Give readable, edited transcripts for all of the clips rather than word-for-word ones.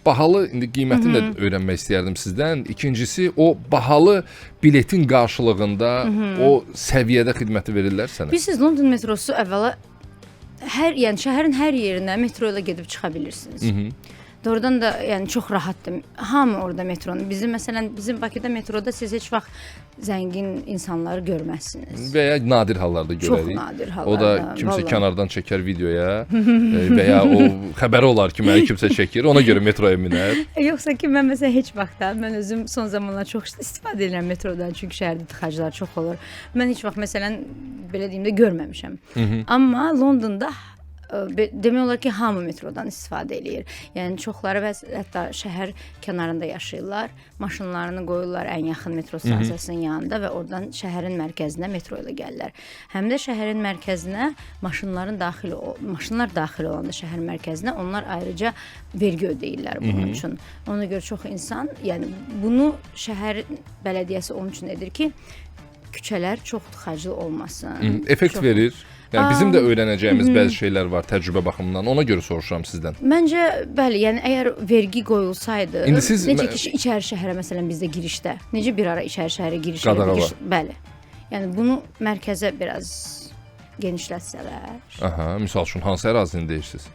bahalı indi qiymətini də öyrənmək istəyərdim sizdən. İkincisi, o bahalı biletin qarşılığında o səviyyədə xidməti verirlər sənə. Bilirsiniz, London metrosu əvvəla yəni şəhərin hər yerinə metro ilə gedib çıxa bilirsiniz. Doğrudan da yəni çox rahatdır. Hamı orada metronun. Məsələn, bizim Bakıda metroda siz heç vaxt zəngin insanları görməzsiniz. Və ya nadir hallarda görərik. Çox nadir hallarda. O da kimsə vallahi kənardan çəkər videoya və ya o xəbəri olar ki, məni kimsə çəkir, ona görə metroya minər. Yoxsa ki, mən məsələn heç vaxtda, mən özüm son zamanlar çox istifadə edirəm metrodan, çünki şəhərdə tıxaclar çox olur. Mən heç vaxt məsələn belə deyim də görməmişəm. Amma Londonda demək olar ki, hamı metrodan istifadə eləyir. Yəni çoxları hətta şəhər kənarında yaşayırlar, maşınlarını qoyurlar ən yaxın metro stansiyasının yanında və oradan şəhərin mərkəzinə metro ilə gəlirlər. Həm də şəhərin mərkəzinə maşınlar daxil olanda şəhər mərkəzinə onlar ayrıca vergi ödəyirlər bunun üçün. Ona görə çox insan, yəni bunu şəhər bələdiyyəsi onun üçün edir ki, küçələr çox tıxaclı olmasın. Effekt verir. Yəni bizim də öyrənəcəyimiz bəzi şeylər var təcrübə baxımından. Ona görə soruşuram sizdən. Məncə bəli, yəni əgər vergi qoyulsaydı, siz necə ki içəri şəhərə məsələn bizdə girişdə, necə bir ara içəri şəhərə giriş bəli. Yəni bunu mərkəzə biraz genişlətsələr. Misal üçün hansı ərazini deyirsiniz?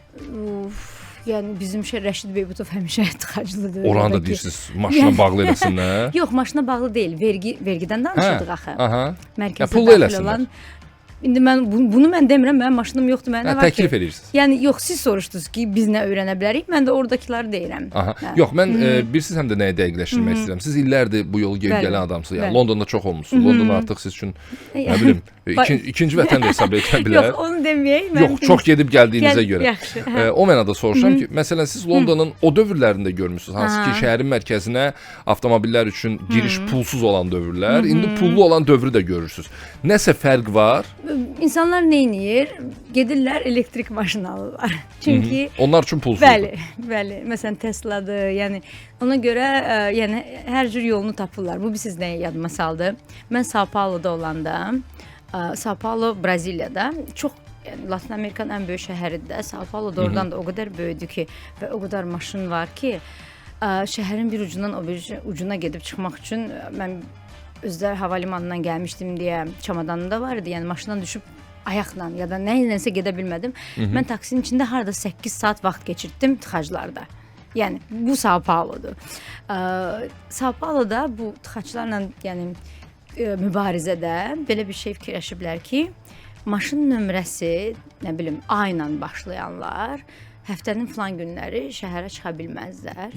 Yəni bizim Rəşid Beybutov həmişə tıxaclıdır. Oranı da deyirsiniz, maşına bağlı eləsinlər. Yox, maşına bağlı deyil, vergidən danışırdıq axı. Mərkəzə daxil olan. İndi bunu mən demirəm, mənim maşınım yoxdur, mənə nə var ki? Təklif edirsiniz. Yəni yox, siz soruşdunuz ki, biz nə öyrənə bilərik? Mən də oradakıları deyirəm. Yox, mən bilirsiniz həm də nəyə dəqiqləşdirmək istəyirəm. Siz illərdir bu yolu gedib gələn adamsınız. Yəni Londonda çox olmusunuz. London artıq siz üçün nə bilim, ikinci vətən də hesab edilə bilər. Yox, onu deməyək. Yox, çox gedib gəldiyinizə görə. O mənada soruşuram ki, məsələn siz Londonun o dövrlərində görmüsünüz, hansı ki, şəhərin mərkəzinə avtomobillər üçün giriş pulsuz olan dövrlər, indi pullu olan dövrü də görürsüz. Nəsə fərq var? İnsanlar nə edir? Gedirlər elektrik maşını alırlar. Çünki onlar üçün pulsuzdur. Bəli. Məsələn Tesla'dır. Yəni ona görə yəni hər cür yolunu tapırlar. Bu siz nəyə yadıma saldı? Mən São Paulo'da olanda, São Paulo Braziliyada çox yəni Latin Amerikanın ən böyük şəhəridir. São Paulo'da oradan da o qədər böyüdü ki və o qədər maşın var ki, şəhərin bir ucundan o bir ucuna gedib çıxmaq üçün mən özdə hava limanından gəlmişdim deyə çamadanımda var idi. Yəni maşından düşüb ayaqla ya da nəyləsə gedə bilmədim. Mən taksinin içində harda 8 saat vaxt keçirtdim tıxaclarda. Yəni bu São Paulo'dur. São Paulo'da bu tıxaclarla yəni mübarizədə belə bir şey fikirləşiblər ki, maşın nömrəsi, nə bilim, A ilə başlayanlar həftənin filan günləri şəhərə çıxa bilməzlər.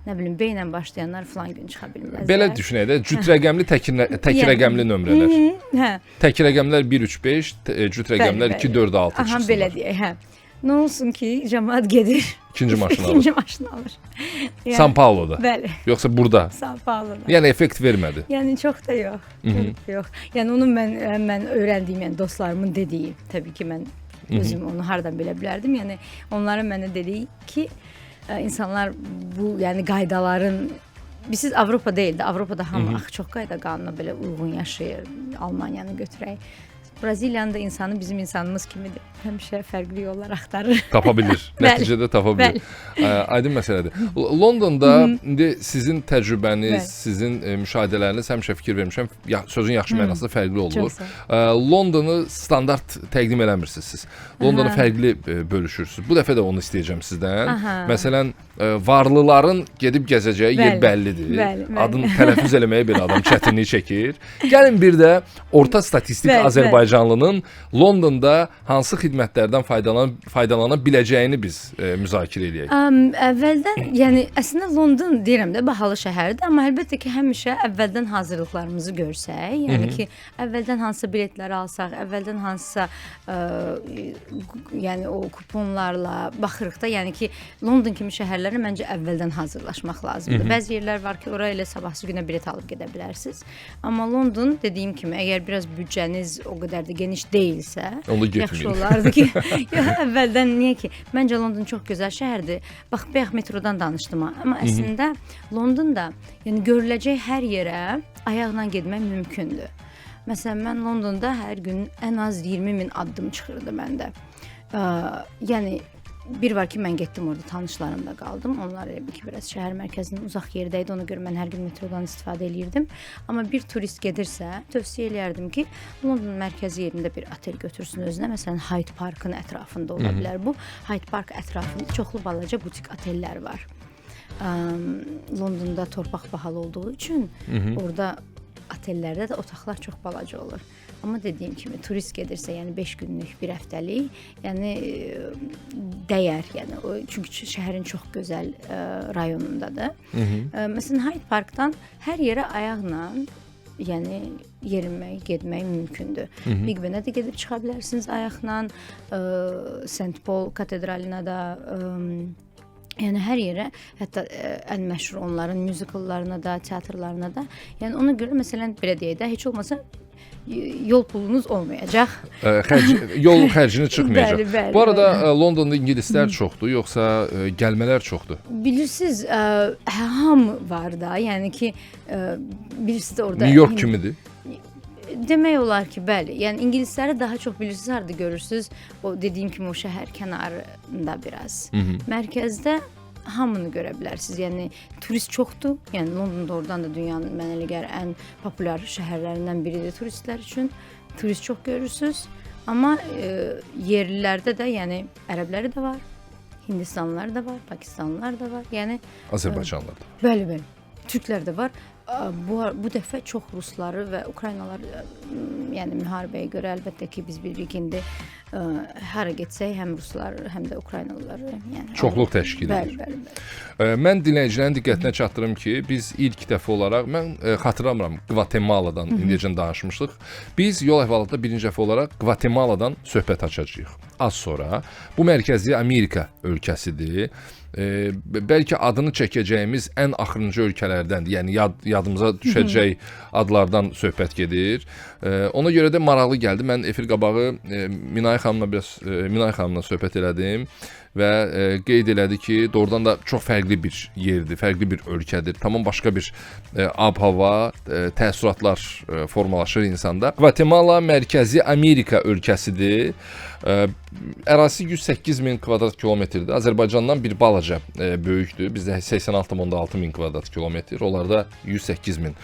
Nə bilim, B ilə başlayanlar filan gün çıxa bilməzlər. Belə düşünək də, cüt rəqəmli, tək rəqəmli nömrələr. Tək rəqəmlər 135, cüt rəqəmlər 246 çıxsınlar. Belə deyək, Nə olsun ki, cəmaət gedir. İkinci maşını alır. İkinci maşını alır. São Paulo'da. Bəli. Yoxsa burada. São Paulo'da. Yəni effekt vermədi. Yəni çox da yox. Yox. Yəni onu mən öyrəndiyim, yəni dostlarımın dediyi, təbii ki mən özüm onu hardan bilə bilərdim. Yəni onların mənə dediyi ki, insanlar bu yəni qaydaların siz Avropa deyildi. Avropada hamı çox qayda qanuna belə uyğun yaşayır. Almaniyanı götürək. Braziliyanın da insanı bizim insanımız kimidir. Həmişə fərqli yollar axtarır. Tapa bilir. Nəticədə tapa bilir. Aydın məsələdir. Londonda indi sizin təcrübəniz, sizin müşahidələriniz həmişə fikir vermişəm, sözün yaxşı mənasında fərqli olur. Londonu standart təqdim eləmirsiniz siz. Londonu fərqli bölüşürsünüz. Bu dəfə də onu istəyəcəm sizdən. Məsələn, varlıların gedib gəzəcəyi yer bəllidir. Adını tələffüz eləməyə bir adam çətinlik çəkir. Gəlin bir də orta statistik Azərbaycanlının Londonda hansı xidmətlərdən faydalana biləcəyini biz müzakirə edək. Əvvəldən, yəni əslində London deyirəm də bahalı şəhərdir, amma əlbəttə ki, həmişə əvvəldən hazırlıqlarımızı görsək, yəni ki, əvvəldən hansısa biletləri alsaq, əvvəldən hansısa yəni o kuponlarla baxırıq da, yəni ki, London kimi şəhərlərə məncə əvvəldən hazırlaşmaq lazımdır. Bəzi yerlər var ki, oraya elə sabahsı günə bilet alıb gedə bilərsiniz. Amma London, dediyim kimi, əgər biraz büdcəniz o qədər də geniş deyilsə, yaxşı olardı ki, əvvəldən niyə ki, məncə London çox gözəl şəhərdir. Bax, bayaq metrodan danışdım, amma əslində Londonda yəni görüləcək hər yerə ayaqla getmək mümkündür. Məsələn, mən Londonda hər gün ən az 20 min addım çıxırdı məndə. Yəni bir var ki mən getdim orada tanışlarımla qaldım. Onlar elə ki biraz şəhər mərkəzindən uzaq yerdə idi. Ona görə mən hər gün metrodan istifadə eləyirdim. Amma bir turist gedirsə, tövsiyə eləyərdim ki, London mərkəzi yerində bir otel götürsün özünə. Məsələn, Hyde Parkın ətrafında ola bilər bu. Hyde Park ətrafında çoxlu balaca butik otellər var. Londonda torpaq bahalı olduğu üçün orada otellərdə də otaqlar çox balaca olur. Amma dediyim kimi turist gedirsə, yəni 5 günlük, bir həftəlik, yəni dəyər, yəni o çünki şəhərin çox gözəl rayonundadır. Məsələn, Hyde Parkdan hər yerə ayaqla, yəni yerimək, getmək mümkündür. Big Benə də gedib çıxa bilərsiniz ayaqla, St. Paul katedralinə də, yəni hər yerə, hətta ən məşhur onların müzikallarına da, teatrlarına da. Yəni ona görə məsələn belə deyək də, heç olmasa yol pulunuz olmayacaq. Yol xərcini çıxmayacaq. Bəli, bu arada Londonda ingilislər çoxdur, yoxsa gəlmələr çoxdur? Bilirsiniz, hamı var da, yəni ki, bilirsiniz orada... New York kimidir? Demək olar ki, bəli. Yəni ingilisləri daha çox bilirsiniz, harada görürsünüz. O dediyim kimi o şəhər kənarında biraz. Mərkəzdə hamını görə bilərsiniz. Yəni turist çoxdur. Yəni Londonda oradan da dünyanın mənə elə gəlir ən populyar şəhərlərindən biridir turistlər üçün. Turist çox görürsüz. Amma yerlilərdə də, yəni ərəbləri də var, Hindistanlılar da var, Pakistanlılar da var. Yəni Azərbaycanlılar da var. Bəli, bəli. Türklər də var. Bu dəfə çox rusları və Ukraynalar, yəni müharibəyə görə əlbəttə ki, biz bilirik indi hara getsək həm ruslar, həm də Ukraynalılar, yəni çoxluq təşkil edir. Bəli, bəli. Mən dinləyicilərin diqqətinə çatdırım ki, biz ilk dəfə olaraq, mən xatırlamıram, Qvatemaladan indiyəcən danışmışdıq. Biz yol əhvalatında birinci dəfə olaraq Qvatemaladan söhbət açacağıq. Az sonra bu mərkəzi Amerika ölkəsidir. Bəlkə adını çəkəcəyimiz ən axırıncı ölkələrdən, yəni yadımıza düşəcək adlardan söhbət gedir. Ona görə də maraqlı gəldi. Mən efir qabağı Minay xanımla söhbət elədim və qeyd elədi ki, doğrudan da çox fərqli bir yerdir, fərqli bir ölkədir. Tamam başqa bir ab-hava, təəssüratlar formalaşır insanda. Qvatemala mərkəzi Amerika ölkəsidir. Ərazisi 108 min kvadrat kilometrdir. Azərbaycandan bir balaca böyükdür. Bizdə 86,6 min kvadrat kilometr, onlarda 108 min.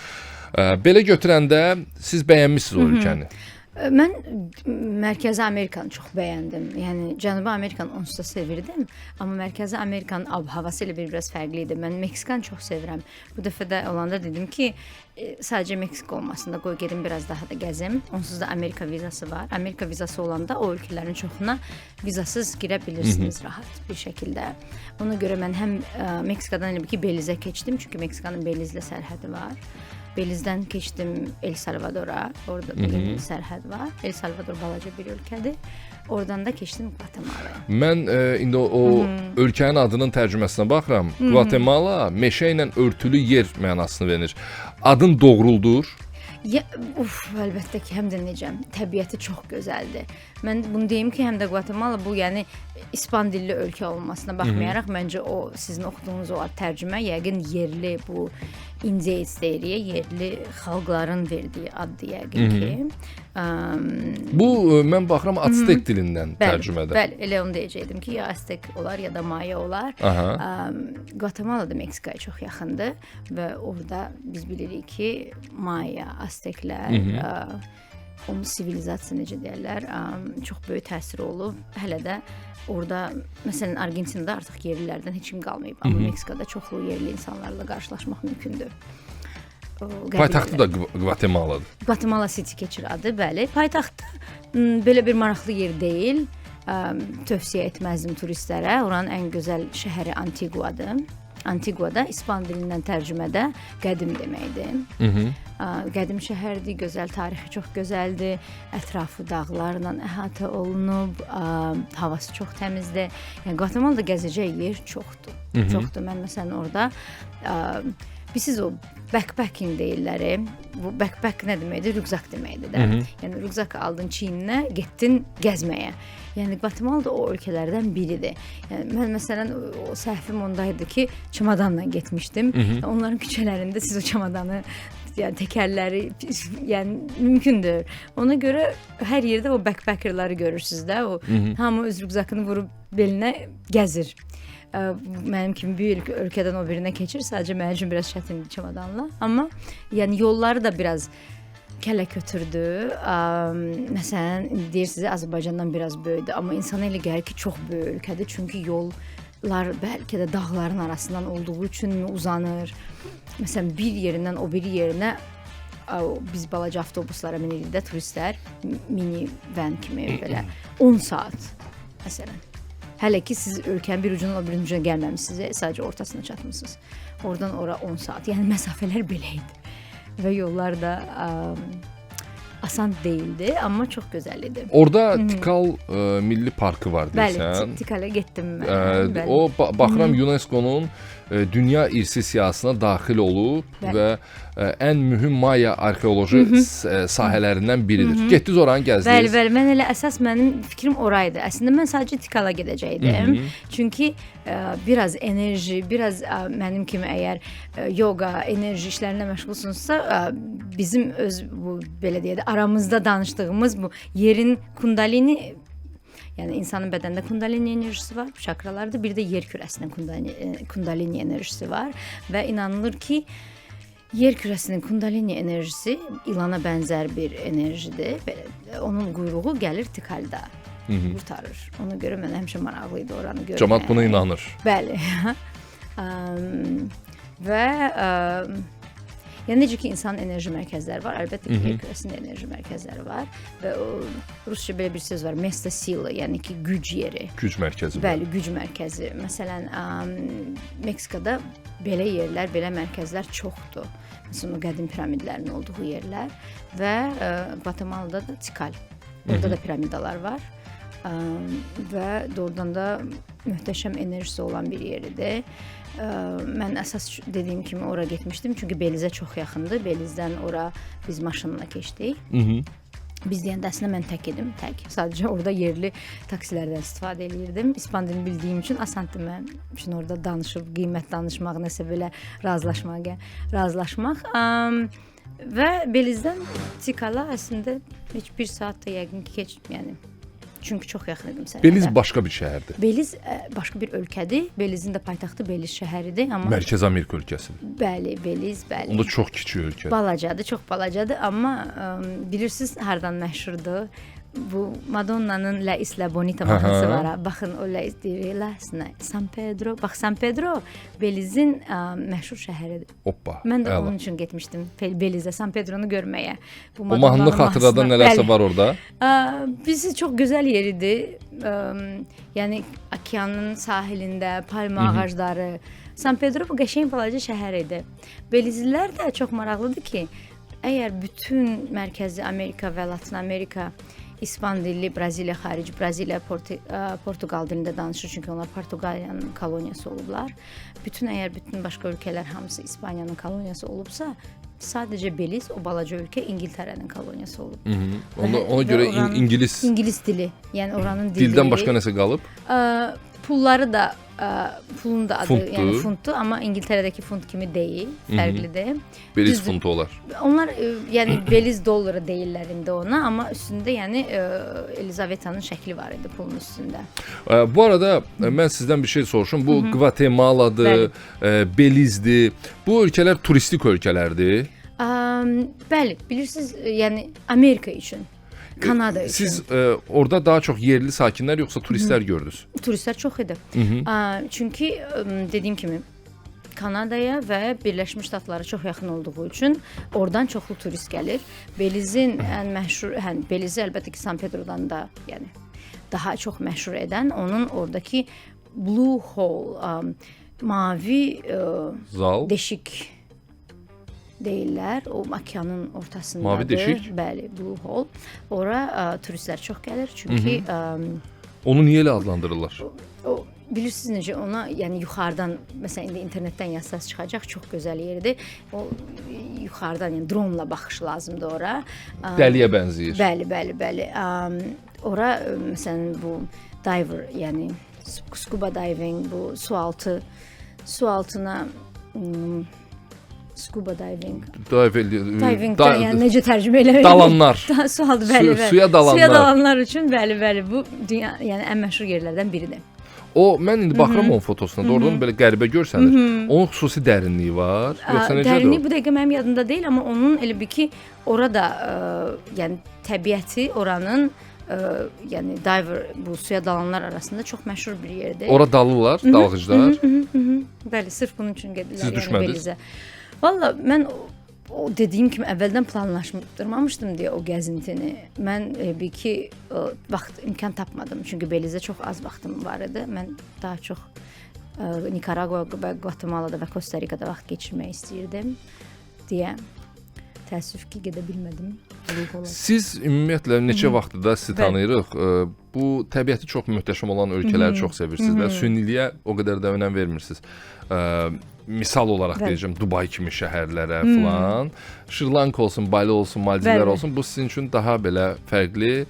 Belə götürəndə siz bəyənmişsiniz o ölkəni. Mən Mərkəzi Amerikanı çox bəyəndim. Yəni Cənubi Amerikanı onsuz da sevirdim, amma Mərkəzi Amerikanın ab-havası ilə biraz fərqli idi. Mən Meksikanı çox sevirəm. Bu dəfə də olanda dedim ki, sadəcə Meksika olmasın da qoy gedim biraz daha da gəzim. Onsuz da Amerika vizası var. Amerika vizası olanda o ölkələrin çoxuna vizasız girə bilirsiniz rahat bir şəkildə. Ona görə mən həm Meksikadan elə ki Belizə keçdim, çünki Meksikanın Belizlə sərhədi var. Belizdən keçdim El Salvadora, orada bir sərhəd var. El Salvador balaca bir ölkədir. Oradan da keçdim Qvatemalaya. Mən indi o ölkənin adının tərcüməsinə baxıram. Qvatemala meşə ilə örtülü yer mənasını verir. Adın doğruldur. Əlbəttə ki, həm də necə, təbiəti çox gözəldir. Mən bunu deyim ki, həm də Qvatemala bu, yəni İspan dilli ölkə olmasına baxmayaraq, məncə o sizin oxuduğunuz o tərcümə yəqin yerli, bu indiyeç deyirik, yerli xalqların verdiyi addır yəqin ki. Bu, mən baxıram Aztek dilindən tərcümədə. Bəli, elə onu deyəcəkdim ki, ya Aztek olar, ya da Maya olar. Qvatemala da Meksikaya çox yaxındır və orada biz bilirik ki, Maya, Azteklər, onun sivilizasiya necə deyərlər, çox böyük təsiri olub. Hələ də orada, məsələn, Argentinada artıq yerlilərdən heç kim qalmayıb, amma Meksikada çoxlu yerli insanlarla qarşılaşmaq mümkündür. Paytaxtı da Qvatemaladır. Qvatemala City keçir adı, bəli. Paytaxtı belə bir maraqlı yer deyil. Tövsiyə etməzdim turistlərə. Oranın ən gözəl şəhəri Antiguadır. Antigua da İspan dilindən tərcümədə qədim deməkdir. Qədim şəhərdir, gözəl tarixi çox gözəldir. Ətrafı dağlarla əhatə olunub, havası çox təmizdir. Yəni Qvatemalada gəzəcək yer çoxdur. Çoxdur. Mən məsələn orada bilirsiniz o backpacking deyirlər. Bu backpack nə deməkdir? Rüqzaq deməkdir də. Yəni rüqzaq aldın çiyninə, getdin gəzməyə. Yəni Qvatemala da o ölkələrdən biridir. Yəni mən məsələn o səhvim ondaydı ki, çamadanla getmişdim. Onların küçələrində siz o çamadanı yəni təkərləri yəni mümkündür. Ona görə hər yerdə o backpackerları görürsüz də, o hamı öz rübzakını vurub belinə gəzir. Mənim kimi bir ölkədən o birinə keçir, sadəcə mənim üçün biraz çətindir çamadanla. Amma yəni yolları da biraz kələ götürdü. Məsələn, deyirsiniz Azərbaycandan biraz böyükdür, amma insana elə gəlir ki, çox böyük ölkədir. Çünki yollar bəlkə də dağların arasından olduğu üçün uzanır. Məsələn, bir yerindən o biri yerinə biz balaca avtobuslara minirik də turistlər, mini van kimi belə 10 saat məsələn. Hələ ki siz ölkənin bir ucundan o bir ucuna gəlməmisiniz, sadəcə ortasına çatmısınız. Oradan ora 10 saat. Yəni məsafələr belə idi. Və yollar da asan değildi, amma çox gözəl idi. Orada Tikal Milli Parkı var deyirsən. Bəli, Tikala getdim mən. O baxıram UNESCO-nun dünya irsi siyahısına daxil olub və ən mühüm Maya arxeoloji sahələrindən biridir. Getdiniz oranı gəzdiniz? Bəli, mən elə əsas mənim fikrim oraydı. Əslində mən sadəcə Tikala gedəcəydim. Çünki biraz enerji, biraz mənim kimi əgər yoga, enerji işlərində məşğulsunuzsa, bizim öz bu belə deyək də aramızda danışdığımız bu yerin kundalini, yəni insanın bədəndə kundalini enerjisi var, çakralarda, bir də yer kürəsinin kundalini enerjisi var və inanılır ki, yer kürəsinin kundalini enerjisi ilana bənzər bir enerjidir. Belə, onun quyruğu gəlir Tikalda qurtarır. Ona görə mən həmişə maraqlıydı oranı görmək. Cəmaət buna inanır. Bəli. Və yəni necə ki insanın enerji mərkəzləri var, əlbəttə ki yer kürəsində enerji mərkəzləri var və o rusca belə bir söz var, место силы, yəni ki güc yeri. Güc mərkəzi. Bəli, güc mərkəzi. Məsələn, Meksikada belə yerlər, belə mərkəzlər çoxdur. Məsələn, o qədim piramidlərin olduğu yerlər və Guatemalada da Tikal. Orada da piramidalar var. Və doğrudan da möhtəşəm enerjisi olan bir yeridir. Mən əsas dediyim kimi ora getmişdim, çünki Belizə çox yaxındır. Belizdən ora biz maşınla keçdik. Biz deyəndə əslində mən tək idim, tək. Sadəcə orada yerli taksilərdən istifadə edirdim. İspan dilini bildiyim üçün asandır mən üçün orada danışıb, qiymət danışmaq, nəsə belə razılaşmaq. Və Belizdən Tikala əslində heç bir saat da yəqin ki yəni çünki çox yaxın idim sənədə. Beliz başqa bir şəhərdir. Beliz başqa bir ölkədir. Belizin də paytaxtı Beliz şəhəridir, amma Mərkəzi Amerika ölkəsidir. Bəli, Beliz, bəli. Onda çox kiçik ölkədir. Balacadır, çox balacadır, amma bilirsiniz hardan məşhurdur? Bu Madonna'nın La Isla Bonita mahnısı var. Baxın o La Isla San Pedro. Bax San Pedro Belizin məşhur şəhəridir. Hoppa. Mən də onun üçün getmişdim Belizə, San Pedro'nu görməyə. O mahnını xatırladan nələrsə var orada? Bizi çox gözəl yeridir. Yəni okeanın sahilində palma ağacları. San Pedro bu qəşəng balaca şəhər idi. Belizlilər də çox maraqlıdır ki, əgər bütün Mərkəzi Amerika və Latin Amerika İspan dilli, Braziliya xarici, Braziliya, Portuqal dilində danışır, çünki onlar Portuqaliyanın koloniyası olublar. Bütün başqa ölkələr hamısı İspaniyanın koloniyası olubsa, sadəcə Beliz, o balaca ölkə İngiltərənin koloniyası olub. Ona görə İngilis dili, yəni oranın dili. Dildən başqa nəsə qalıb? Pulları da pulun da adı yəni funtdur, amma İngiltərədəki funt kimi deyil, fərqlidir. Beliz funtu olar. Onlar yəni Beliz dolları deyirlər indi ona, amma üstündə yəni Elizaveta'nın şəkli var idi pulun üstündə. Bu arada mən sizdən bir şey soruşum. Bu Guatemala'dır, Belizdir. Bu ölkələr turistik ölkələrdir. Bəli, bilirsiniz, yəni Amerika üçün. Kanada üçün. Siz orada daha çox yerli sakinlər yoxsa turistlər gördünüz? Turistlər çox idi. Çünki dediyim kimi Kanadaya və Birləşmiş Ştatlara çox yaxın olduğu üçün oradan çoxlu turist gəlir. Belizin ən məşhur, Belizi əlbəttə ki San Pedro'dan da, yəni daha çox məşhur edən onun oradakı Blue Hole, mavi deşik deyirlər. O okeanın ortasındadır. Mavi deşik? Bəli, Blue Hole. Ora turistlər çox gəlir, çünki onu niyə elə adlandırırlar? Bilirsiniz necə ona, yəni yuxarıdan, məsələn indi internetdən yazsaz çıxacaq, çox gözəl yerdir. O yuxarıdan, yəni dronla baxış lazımdır ora. Dəliyə bənzəyir. Bəli. Ora məsələn bu diver, yəni scuba diving, bu su altına Scuba diving. Diving, Yəni necə tərcümə eləmək? dalanlar. Sualdır, bəli, bəli. Suya dalanlar. Suya dalanlar üçün bəli, bu dünya yəni ən məşhur yerlərdən biridir. O mən indi baxıram onun fotosuna, doğrudan belə qəribə görsənir. Onun xüsusi dərinliyi var. Yoxsa necədir? Dərinliyi bu dəqiqə mənim yadımda deyil, amma onun elə bir ki orada yəni təbiəti oranın yəni diver bu suya dalanlar arasında çox məşhur bir yerdir. Ora dalırlar, dalğıclar. Bəli, sırf bunun üçün gedirlər. Siz düşmədiniz? Belizə. Valla mən o dediyim kimi əvvəldən planlaşdırmamışdım deyə o gəzintini. Mən bir ki vaxt imkan tapmadım. Çünki Belizə çox az vaxtım var idi. Mən daha çox Nikaragua və Guatemala'da və Costa Rica'da vaxt keçirmək istəyirdim deyə. Təəssüf ki, gedə bilmədim. Siz ümumiyyətlə neçə vaxtdır da sizi tanıyırıq. Bu təbiəti çox möhtəşəm olan ölkələri çox sevirsiniz və sünniliyə o qədər də önəm vermirsiniz. Misal olaraq deyəcəm Dubay kimi şəhərlərə falan. Şri-Lanka olsun, Bali olsun, Maldivlər olsun. Bu sizin üçün daha belə fərqli,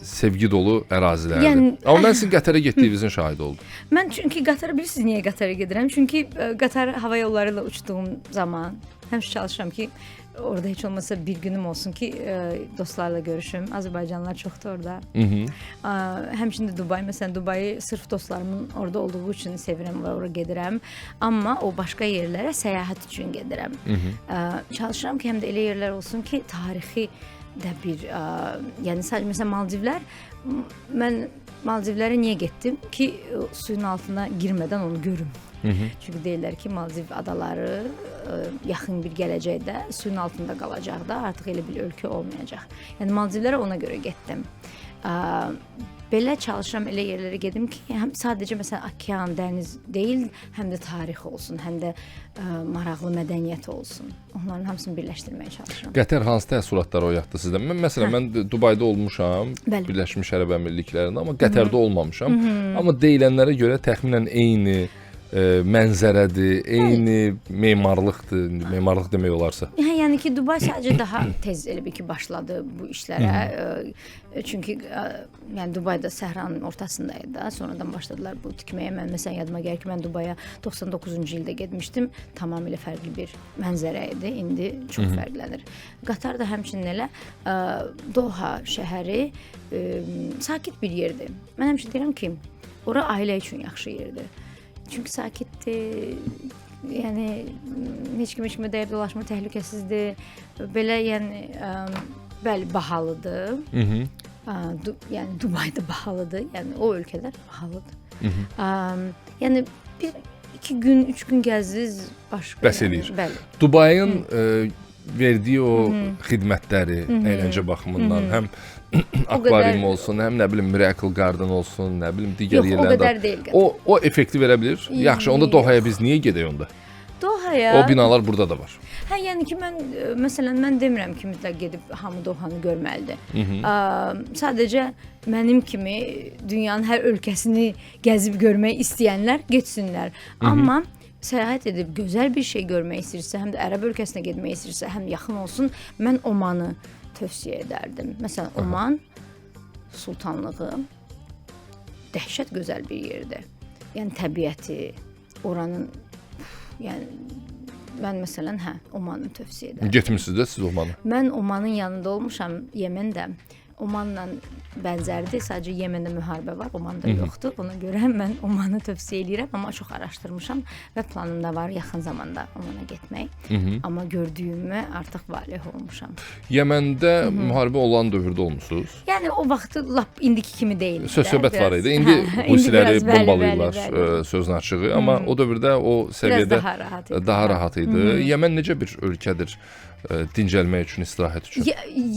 sevgi dolu ərazilərdir. Yəni, amma mən sizin Qətərə getdiyinizin şahidi oldum. Mən çünki Qətərə bilirsiniz niyə Qətərə gedirəm? Çünki Qətər hava yolları ilə uçduğum zaman həmişə çalışıram ki, orada heç olmasa bir günüm olsun ki, dostlarla görüşüm. Azərbaycanlılar çoxdur orada. Həmçinin Dubay, məsələn, Dubayı sırf dostlarımın orada olduğu üçün sevirəm və ora gedirəm. Amma o başqa yerlərə səyahət üçün gedirəm. Çalışıram ki, həm də elə yerlər olsun ki, tarixi də bir, yəni sadəcə məsələn Maldivlər, mən Maldivlərə niyə getdim ki, suyun altına girmədən onu görüm. Çünki deyirlər ki, Maldiv adaları yaxın bir gələcəkdə suyun altında qalacaq da, artıq elə bir ölkə olmayacaq. Yəni Maldivlərə ona görə getdim. Belə çalışıram, elə yerlərə gedim ki, həm sadəcə məsələn okean, dəniz deyil, həm də tarix olsun, həm də maraqlı mədəniyyət olsun. Onların hamısını birləşdirməyə çalışıram. Qətər hansı təəssüratlar oyatdı sizdə? Mən Dubayda olmuşam, Birləşmiş Ərəb Əmirliklərində, amma Qətərdə olmamışam. Amma deyilənlərə görə təxminən eyni mənzərədir, eyni memarlıqdır, memarlıq demək olarsa. Yəni ki, Dubay sadəcə daha tez elə bir ki başladı bu işlərə. Çünki yəni Dubayda səhranın ortasındaydı da, sonradan başladılar bu tikməyə. Mən məsələn yadıma gəlir ki, mən Dubaya 99-cu ildə getmişdim. Tamamilə fərqli bir mənzərə idi. İndi çox fərqlənir. Qatar da həmçinin elə Doha şəhəri sakit bir yerdir. Mən həmişə deyirəm ki, ora ailə üçün yaxşı yerdir. Çünki sakitdir, yəni heç kimə dəyib dolaşmır, təhlükəsizdir. Belə yəni bəli bahalıdır. Yəni Dubayda bahalıdır. Yəni o ölkələr bahalıdır. Yəni 1-2 gün, 3 gün gəzdiniz başqa. Bəs eləyir. Dubayın verdiyi o xidmətləri əyləncə baxımından həm akvarium olsun, həm nə bilim Miracle Garden olsun, nə bilim digər yerlərdə. Yox, o qədər deyil. O effekti verə bilir. Yaxşı, onda Dohaya biz niyə gedək onda? Dohaya. O binalar burada da var. Hə, yəni ki məsələn mən demirəm ki, mütləq gedib hamı Dohanı görməlidir. Sadəcə mənim kimi dünyanın hər ölkəsini gəzib görmək istəyənlər getsinlər. Amma səyahət edib gözəl bir şey görmək istəyirsə, həm də Ərəb ölkəsinə getmək istəyirsə, həm yaxın olsun, mən Omanı tövsiyə edərdim. Məsələn, Oman sultanlığı dəhşət gözəl bir yerdir. Yəni təbiəti, oranın yəni mən məsələn Omanı tövsiyə edərdim. Getmisiniz də siz Omanı? Mən Omanın yanında olmuşam, Yeməndə. Omanla bənzərdir, sadəcə Yeməndə müharibə var, Omanda yoxdur. Ona görə mən Omanı tövsiyə edirəm, amma çox araşdırmışam və planımda var yaxın zamanda Omana getmək. Amma gördüyümü artıq valeh olmuşam. Yeməndə müharibə olan dövrdə olmusunuz? Yəni o vaxtı lap indiki kimi deyil. Söhbət var idi. İndi Husiləri bombalayırlar sözün açığı, amma o dövrdə o səviyyədə daha rahat idi. Yemen necə bir ölkədir? Dincəlmək üçün, istirahət üçün.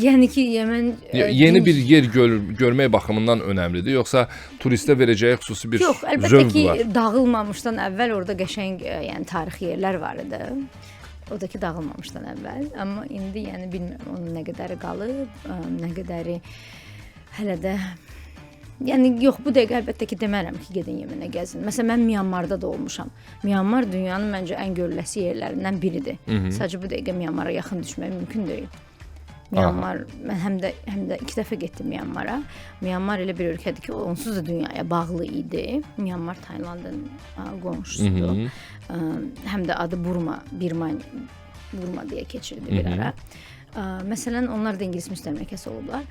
Yəni ki, Yemen yeni bir yer görmək baxımından önəmlidir, yoxsa turistə verəcəyi xüsusi bir zövq var? Yox, əlbəttə ki, dağılmamışdan əvvəl orada qəşəng yəni tarixi yerlər var idi. Oradakı dağılmamışdan əvvəl, amma indi yəni bilmirəm onun nə qədəri qalıb, nə qədəri hələ də yəni yox, bu dəqiqə əlbəttə ki demərəm ki, gedin Yemenə gəzin. Məsələn, mən Myanmarda da olmuşam. Myanmar dünyanın məncə ən görüləsi yerlərindən biridir. Sadəcə bu dəqiqə Myanmara yaxın düşmək mümkün deyil. Myanmar, mən həm də 2 dəfə getdim Myanmara. Myanmar elə bir ölkədir ki, onsuz da dünyaya bağlı idi. Myanmar Taylandın qonşusudur. Həm də adı Burma deyə keçirdi bir ara. Məsələn, onlar da İngilis müstəmləkəsi olublar.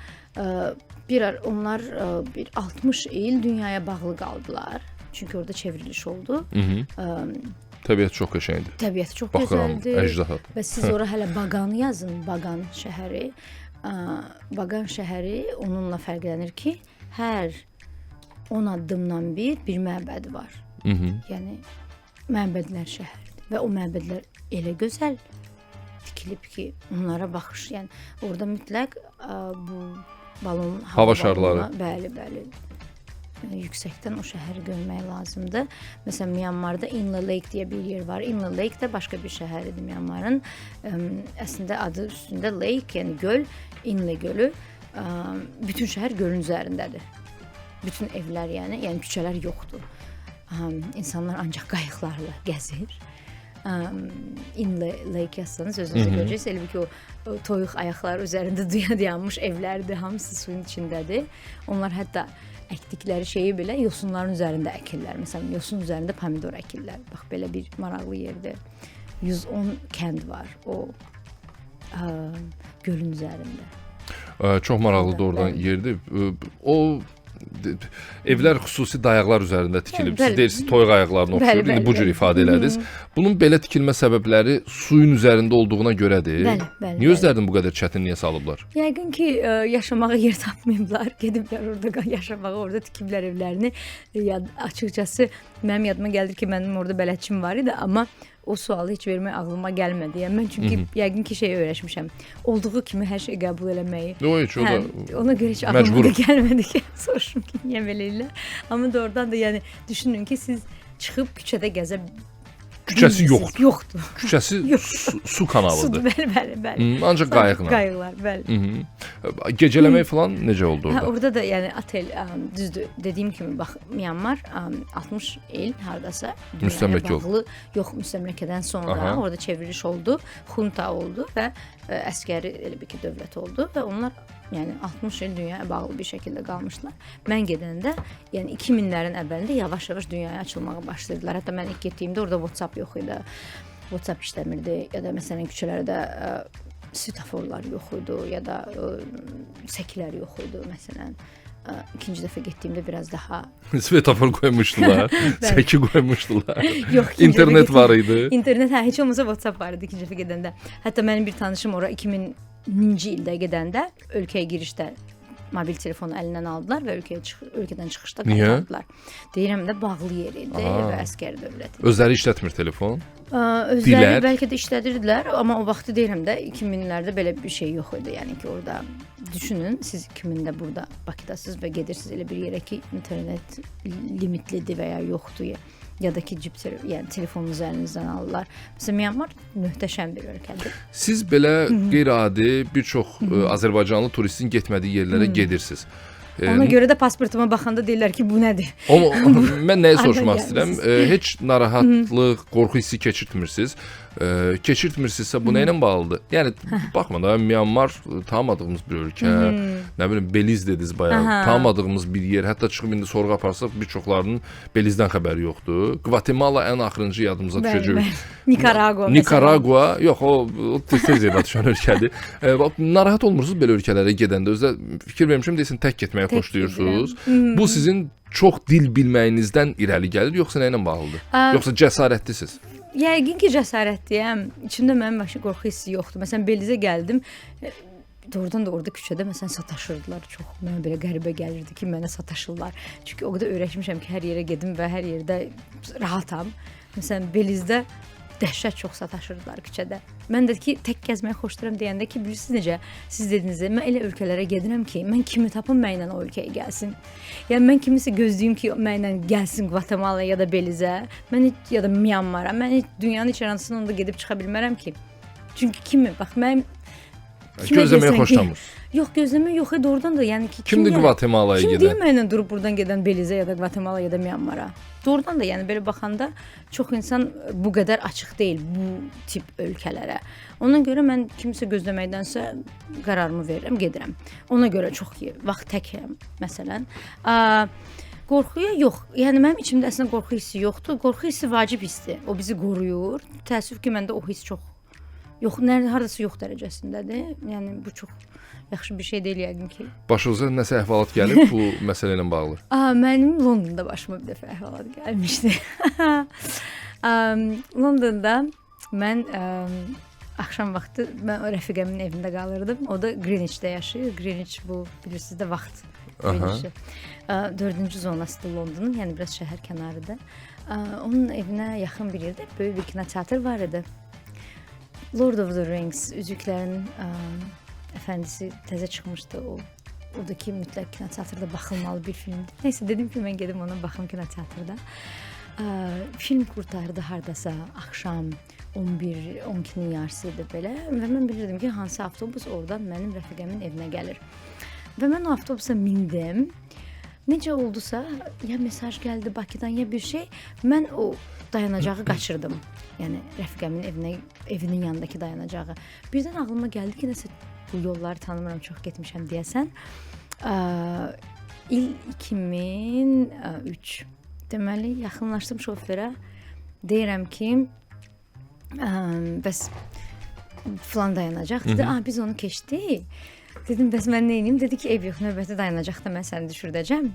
Onlar bir 60 il dünyaya bağlı qaldılar. Çünki orada çevriliş oldu. Təbiət çox qəşəngdir. Təbiət çox Baxıram, gözəldir. əjdaha. Və siz ora hələ Baqanı yazın, Baqan şəhəri. Baqan şəhəri onunla fərqlənir ki, hər 10 addımdan bir məbədi var. Yəni məbədlər şəhəridir və o məbədlər elə gözəl tikilib ki, onlara baxış, yəni orada mütləq bu balon hava şarları. Bəli. Yüksəkdən o şəhəri görmək lazımdır. Məsələn, Myanmarda Inle Lake deyə bir yer var. Inle Lake də başqa bir şəhəridir Myanmarın. Əslində adı üstündə lake, yəni göl, Inle gölü. Bütün şəhər gölün üzərindədir. Bütün evlər, yəni küçələr yoxdur. İnsanlar ancaq qayıqlarla gəzir. Inle Lake yazsanız özünüzə görəcəksiniz. Elə ki, o toyuq ayaqları üzərində dayanmış evlərdir, hamısı suyun içindədir. Onlar hətta əkdikləri şeyi belə yosunların üzərində əkirlər. Məsələn, yosun üzərində pomidor əkirlər. Bax, belə bir maraqlı yerdir. 110 kənd var o gölün üzərində. Çox maraqlıdır oradan yerdir. O evlər xüsusi dayaqlar üzərində tikilib. Siz deyirsiniz toyuq ayaqlarına oxşuyur. İndi bu cür ifadə elədiniz. Bunun belə tikilmə səbəbləri suyun üzərində olduğuna görədir. Bəli. Niyə özlərini bu qədər çətinliyə salıblar? Yəqin ki, yaşamağa yer tapmayıblar. Gediblər orada yaşamağa, orada tikiblər evlərini. Açıqcası mənim yadıma gəldi ki, mənim orada bələdçim var idi, amma o sualı heç vermək ağlıma gəlmədi. Yəni mən çünki yəqin ki öyrəşmişəm. Olduğu kimi hər şey qəbul eləməyi. Ona görə heç ağlıma da gəlmədi ki, soruşum ki, niyə belə elə. Amma doğrudan da yəni düşünün ki, siz çıxıb küçədə gəzə küçəsi yoxdur. Yoxdur. Küçəsi su kanalıdır. Bəli. Ancaq qayıqla. Qayıqlar, bəli. Gecələmək falan necə oldu orada? Orada da yəni otel düzdür. Dediyim kimi bax Myanmar 60 il hardasa müstəmləkə oldu. Yox, müstəmləkədən sonra orada çevriliş oldu, xunta oldu və əskəri elə bir ki dövlət oldu və onlar yəni 60 il dünyaya bağlı bir şəkildə qalmışlar. Mən gedəndə, yəni 2000-lərin əvvəlində yavaş-yavaş dünyaya açılmağa başladılar. Hətta mən ilk getdiyimdə orada WhatsApp yox idi. WhatsApp işləmirdi ya da məsələn küçələrdə svetoforlar yox idi ya da səkilər yox idi məsələn. İkinci dəfə getdiyimdə biraz daha svetofor qoymuşdular, səki qoymuşdular. Yox, internet var idi. İnternet heç olmasa WhatsApp var idi ikinci dəfə gedəndə. Hətta mənim bir tanışım ora 2000-ci ildə gedəndə ölkəyə girişdə mobil telefonu əlindən aldılar və ölkədən çıxışda qaytardılar. Deyirəm də bağlı yer idi və əskəri dövlət. Özləri işlətmir telefon? Özləri bəlkə də işlədirdilər, amma o vaxtı deyirəm də 2000-lərdə belə bir şey yox idi. Yəni ki, orada düşünün, siz 2000-də burada Bakıdasınız və gedirsiniz elə bir yerə ki, internet limitlidir və ya yoxdur ya da ki, yəni telefonunuz əlinizdən alırlar. Məsələn, Myanmar möhtəşəm bir ölkədir. Siz belə qeyri-adi bir çox Azərbaycanlı turistin getmədiyi yerlərə gedirsiniz. Ona görə də pasportuma baxanda deyirlər ki, bu nədir? Mən nəyi soruşmaq istəyirəm? Heç narahatlıq, qorxu hissi keçirtmirsiniz. Keçirtmirsinizsə bu nə ilə bağlıdır? Yəni baxmadan Myanmar tanımadığımız bir ölkə, nə bilim Beliz dediniz bayaq, tanımadığımız bir yer. Hətta çıxıb indi sorğu aparsaq bir çoxlarının Belizdən xəbəri yoxdur. Gvatemala ən axırıncı yadımıza düşəcək. Nikaragua, yox o tez yerdə düşən ölkədir. Narahat olmursunuz belə ölkələrə gedəndə? Özdə fikir vermişəm deyirsiniz tək getməyi xoşlayırsınız. Bu sizin çox dil bilməyinizdən irəli gəlir, yoxsa nə ilə bağlıdır? Yoxsa cəsarətlisiniz? Yəqin ki, cəsarətliyəm. İçimdə mənim başqa qorxu hissi yoxdur. Məsələn, Belizə gəldim. Doğrudan da orada küçədə məsələn sataşırdılar çox. Mənə belə qəribə gəlirdi ki, mənə sataşırlar. Çünki o qədər öyrəşmişəm ki, hər yerə gedim və hər yerdə rahatam. Məsələn, Belizdə dəhşət çox sataşırdılar küçədə. Mən də ki, tək gəzməyi xoşlayıram deyəndə ki, bilirsiniz necə? Siz dediniz, mən elə ölkələrə gedirəm ki, mən kimi tapım mənlə o ölkəyə gəlsin. Yəni mən kimisə gözləyim ki, mənlə gəlsin Gvatemala ya da Belizə, ya da Myanmara. Mən dünyanın heç hansına da gedib çıxa bilmərəm ki. Çünki kimi? Bax, mən Gözləməyə xoşlamır. Yox, gözləmə yox, doğrudan da yəni ki kimdir Qvatemalaya gedən? Kim deyir mənlə durub buradan gedən Belizə ya da Qvatemala ya da Myanmara? Doğrudan da yəni belə baxanda çox insan bu qədər açıq deyil bu tip ölkələrə. Ona görə mən kimsə gözləməkdənsə qərarımı verirəm, gedirəm. Ona görə çox vaxt təkəm məsələn. Qorxuya yox. Yəni mənim içimdə əslində qorxu hissi yoxdur. Qorxu hissi vacib hissdir. O bizi qoruyur. Təəssüf ki, məndə o hiss çox yox, hardasa yox dərəcəsindədir. Yəni bu çox yaxşı bir şey deyil yəqin ki. Başınıza nəsə əhvalat gəlib bu məsələ ilə bağlı? Mənim Londonda başıma bir dəfə əhvalat gəlmişdi. Londonda mən axşam vaxtı mən o rəfiqəmin evində qalırdım. O da Greenwichdə yaşayır. Greenwich bu bilirsiniz də vaxt Greenwich'i. 4-cü zonasıdır Londonun, yəni biraz şəhər kənarıdır. Onun evinə yaxın bir yerdə böyük bir kinoteatr var idi. Lord of the Rings, Üzüklərin Əfəndisi təzə çıxmışdı o. Oradakı mütləq kinoteatrda baxılmalı bir filmdir. Nəysə dedim ki, mən gedim ona baxım kinoteatrda. Film qurtardı hardasa axşam 11-12-nin yarısı idi belə və mən bilirdim ki, hansı avtobus oradan mənim rəfiqəmin evinə gəlir. Və mən o avtobusa mindim. Necə oldusa, ya mesaj gəldi Bakıdan, ya bir şey, mən o dayanacağı qaçırdım. Yəni rəfiqəmin evinin yanındakı dayanacağı. Birdən ağlıma gəldi ki, nəsə bu yolları tanımıram, çox getmişəm deyəsən. İl 2003. Deməli, yaxınlaşdım şoferə. Deyirəm ki, bəs filan dayanacaq. Dedi, biz onu keçdik. Dedim, bəs mən nə edeyim? Dedi ki, ev yox, növbəti dayanacaqda mən səni düşürdəcəm.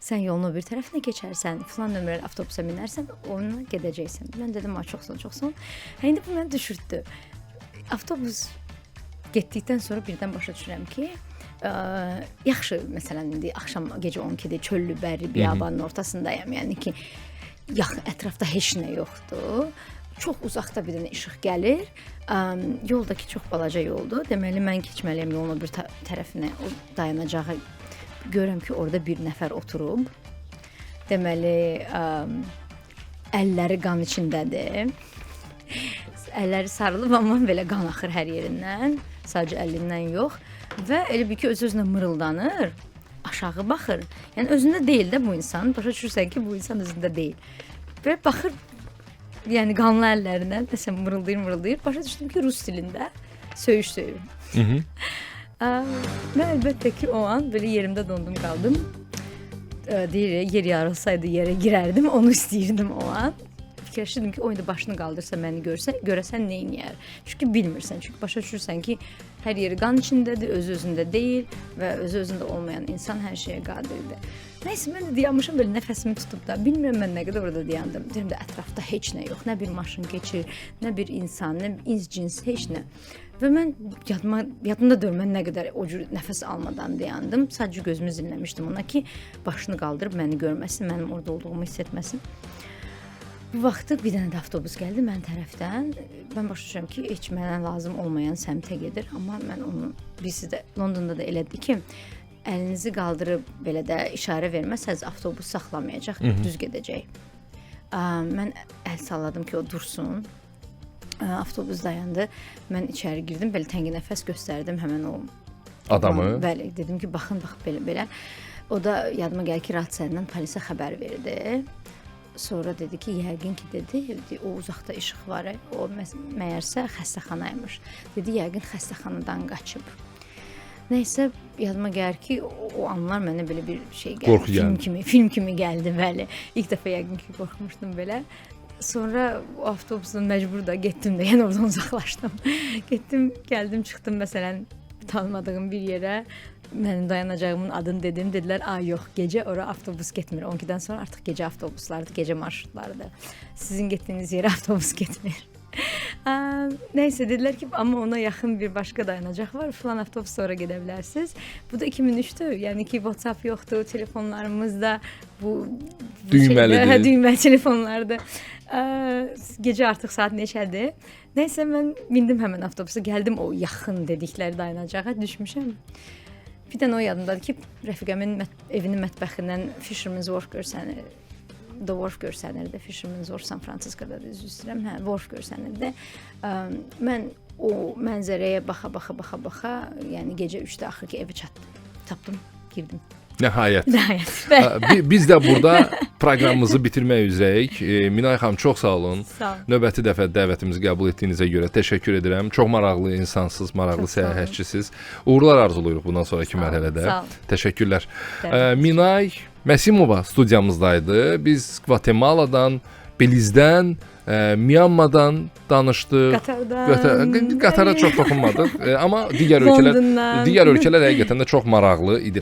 Sən yolun o bir tərəfinə keçərsən, filan nömrəli avtobusa minərsən, onunla gedəcəksən. Mən dedim, çox sağ ol. İndi bu məni düşürtdü. Avtobus getdikdən sonra birdən başa düşürəm ki, yaxşı, məsələn, indi axşam gecə 12-də çöllü, bərli, biyabanın ortasındayam. Yəni ki, ətrafda heç nə yoxdur. Çox uzaqda bir dənə işıq gəlir. Yoldakı çox balaca yoldur. Deməli, mən keçməliyəm yolun o bir tərəfinə, o dayanacağı. Görürəm ki, orada bir nəfər oturub. Deməli, əlləri qan içindədir. Əlləri sarılıb, amma belə qan axır hər yerindən. Sadəcə əlindən yox. Və elə bir ki, öz-özünə mırıldanır. Aşağı baxır. Yəni, özündə deyil də bu insan. Başa düşürsən ki, bu insan özündə deyil. Və baxır, yəni qanlı əllərindən nəsə mırıldayır. Başa düşdüm ki, rus dilində söyüş söyür. Mən əlbəttə ki, o an belə yerimdə dondum qaldım. Deyir, yer yarılsaydı yerə girərdim, onu istəyirdim o an. Fikirləşirdim ki, o indi başını qaldırsa məni görəsən nə edir? Çünki bilmirsən, çünki başa düşürsən ki, hər yeri qan içindədir, öz-özündə deyil və öz-özündə olmayan insan hər şeyə qadirdir. Nəysə, mən də dayanmışam, belə nəfəsimi tutub da, bilmirəm mən nə qədər orada dayandım. Deyirəm də, ətrafda heç nə yox, nə bir maşın keçir, nə bir insan, nə ins cins, heç nə. Və mən yadımda deyil, mən nə qədər o cür nəfəs almadan dayandım. Sadəcə gözümü zilləmişdim ona ki, başını qaldırıb məni görməsin, mənim orada olduğumu hiss etməsin. Bu vaxtı bir dənə də avtobus gəldi mən tərəfdən. Mən başa düşürəm ki, heç mənə lazım olmayan səmtə gedir. Amma mən onu, birisi də Londonda da elədi ki, əlinizi qaldırıb belə də işarə verməsəz avtobus saxlamayacaq, düz gedəcək. Mən əl salladım ki, o dursun. Avtobus dayandı. Mən içəri girdim, belə təngi nəfəs göstərdim həmən o adamı. Bəli, dedim ki, baxın, belə. O da yadıma gəlir ki, rahat səndən polisə xəbər verdi. Sonra dedi ki, yəqin ki, dedi, o uzaqda işıq var, o məyərsə xəstəxanaymış. Dedi, yəqin xəstəxanadan qaçıb. Nəysə, yadıma gəlir ki, o anlar mənə belə bir şey gəldi. Qorxu gəldi. Film kimi gəldi, bəli. İlk dəfə yəqin ki, qorxmuşdum belə. Sonra o avtobusdan məcbur da getdim də, yəni oradan uzaqlaşdım. Getdim, gəldim, çıxdım məsələn tanımadığım bir yerə. Mənim dayanacağımın adını dedim. Dedilər, yox, gecə ora avtobus getmir. 12-dən sonra artıq gecə avtobuslardır, gecə marşrutlarıdır. Sizin getdiyiniz yerə avtobus getmir. Nəysə, dedilər ki, amma ona yaxın bir başqa dayanacaq var. Filan avtobus sonra gedə bilərsiniz. Bu da 2003-dür. Yəni ki, WhatsApp yoxdur, telefonlarımızda bu düyməlidir. Düyməli telefonlardır. Gecə artıq saat neçədir? Nəysə, mən mindim həmən avtobusa, gəldim o yaxın dedikləri dayanacağa, düşmüşəm. Bir dənə o yadımdadır ki, rəfiqəmin evinin mətbəxindən Fisherman's Workers, yəni Dwarf görsənirdi. Fisherman's Wharf San Francisco'da da üzr istəyirəm. Hə, Wharf görsənirdi. Mən o mənzərəyə baxa, yəni gecə 3-də axır ki evə çatdım. Tapdım, girdim. Nəhayət. Nəhayət. Biz də burada proqramımızı bitirmək üzrəyik. Minay xanım, çox sağ olun. Sağ olun. Növbəti dəfə dəvətimizi qəbul etdiyinizə görə təşəkkür edirəm. Çox maraqlı insansız, maraqlı səyahətçisiz. Uğurlar arzulayırıq bundan sonraki mərhələdə. Sağ olun. Təşəkkürlər. Minay Məsimova studiyamızdaydı. Biz Qvatemaladan, Belizdən, Myanmadan danışdıq. Qatara çox toxunmadıq, amma digər ölkələr həqiqətən də çox maraqlı idi.